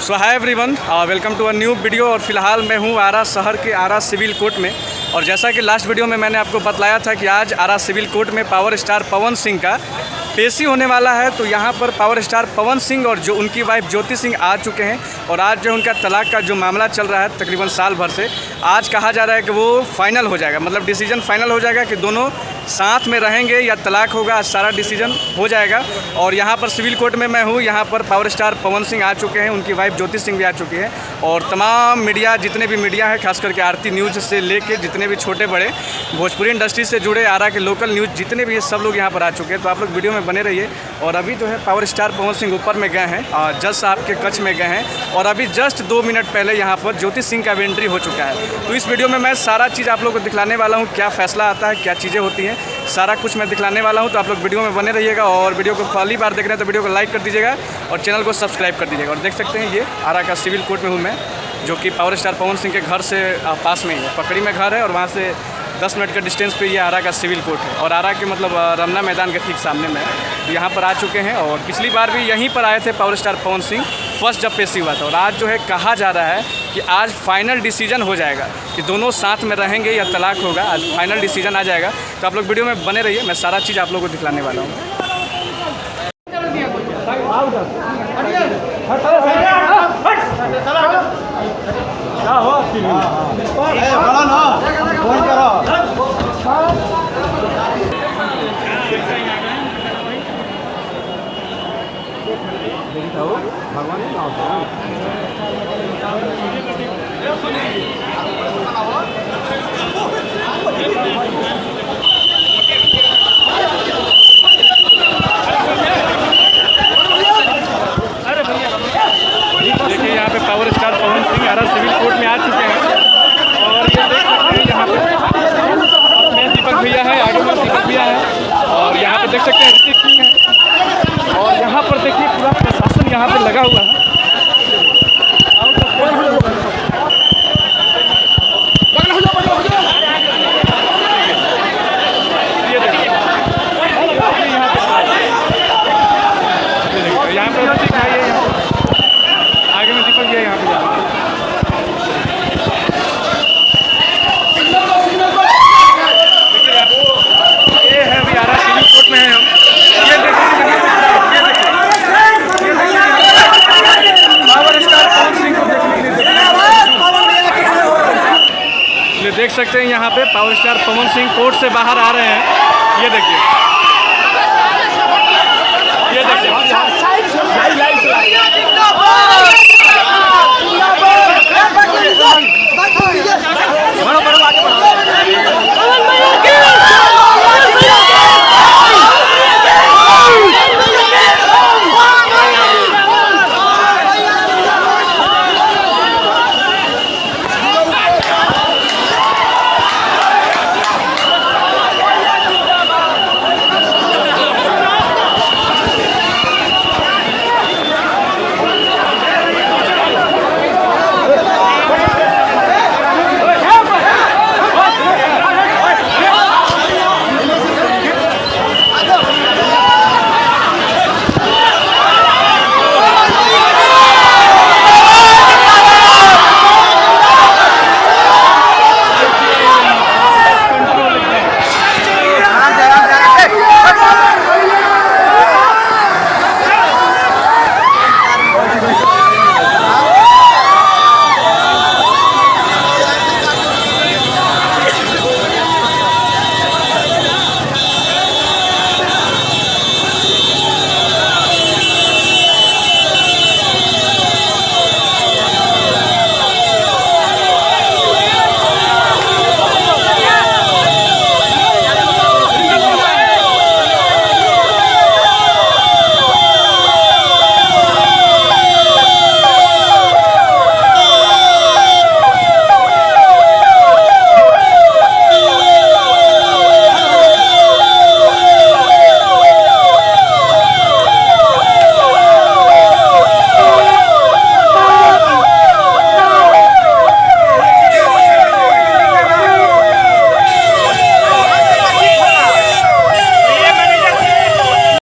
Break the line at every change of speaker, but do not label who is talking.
So hi everyone, welcome to a new video. और फिलहाल मैं हूँ आरा शहर के आरा सिविल कोर्ट में। और जैसा कि लास्ट वीडियो में मैंने आपको बतलाया था कि आज आरा सिविल कोर्ट में पावर स्टार पवन सिंह का पेशी होने वाला है। तो यहाँ पर पावर स्टार पवन सिंह और जो उनकी वाइफ ज्योति सिंह आ चुके हैं। और आज जो उनका तलाक का जो मामला चल रहा है तकरीबन साल भर से, आज कहा जा रहा है कि वो फाइनल हो जाएगा, मतलब डिसीजन फाइनल हो जाएगा कि दोनों साथ में रहेंगे या तलाक होगा। आज सारा डिसीजन हो जाएगा। और यहाँ पर सिविल कोर्ट में मैं हूँ, यहाँ पर पावर स्टार पवन सिंह आ चुके हैं, उनकी वाइफ ज्योति सिंह भी आ चुकी है। और तमाम मीडिया, जितने भी मीडिया है, खास करके आरती न्यूज़ से लेके जितने भी छोटे बड़े भोजपुरी इंडस्ट्री से जुड़े, आरा के लोकल न्यूज़ जितने भी, सब लोग यहाँ पर आ चुके हैं। तो आप लोग वीडियो में बने रहिए। और अभी जो है पावर स्टार पवन सिंह ऊपर में गए हैं और जज साहब के कक्ष में गए हैं। और अभी जस्ट 2 मिनट पहले यहाँ पर ज्योति सिंह का एंट्री हो चुका है। तो इस वीडियो में मैं सारा चीज़ आप लोगों को दिखलाने वाला हूँ, क्या फ़ैसला आता है, क्या चीज़ें होती हैं, सारा कुछ मैं दिखलाने वाला हूँ। तो आप लोग वीडियो में बने रहिएगा। और वीडियो को पहली बार देख रहे हैं तो वीडियो को लाइक कर दीजिएगा और चैनल को सब्सक्राइब कर दीजिएगा। और देख सकते हैं ये आरा का सिविल कोर्ट में हूँ मैं, जो कि पावर स्टार पवन सिंह के घर से पास में ही है। पकड़ी में घर है और वहाँ से 10 मिनट के डिस्टेंस पे ये आरा का सिविल कोर्ट है। और आरा के मतलब रमना मैदान के ठीक सामने में यहाँ पर आ चुके हैं। और पिछली बार भी यहीं पर आए थे power star Pawan Singh, first जब पेशी हुआ था। और आज जो है कहा जा रहा है कि आज फाइनल डिसीजन हो जाएगा कि दोनों साथ में रहेंगे या तलाक होगा। आज फाइनल डिसीजन आ जाएगा। तो आप लोग वीडियो में बने रहिए, मैं सारा चीज़ आप लोगों को दिखलाने वाला हूँ। देखिए यहाँ पे पावर स्टार पवन सिंह आरा सिविल कोर्ट में आ चुके हैं। और ये देख सकते हैं यहाँ पे मेन दीपक भैया है, आगे में दीपक भैया है। और यहाँ पे देख सकते हैं ऋतिक सिंह है। और यहाँ पर देखिए पूरा प्रशासन यहाँ पे लगा हुआ है। यहाँ पे ऋतिक भाई है, आगे में दीपक भैया यहाँ पे जा रहे हैं। ये है अभी आरा सिविल कोर्ट में है हम। ये देखिए पावर स्टार पवन सिंह को देख सकते हैं यहाँ पे power star Pawan Singh court से बाहर आ रहे हैं। ये देखिए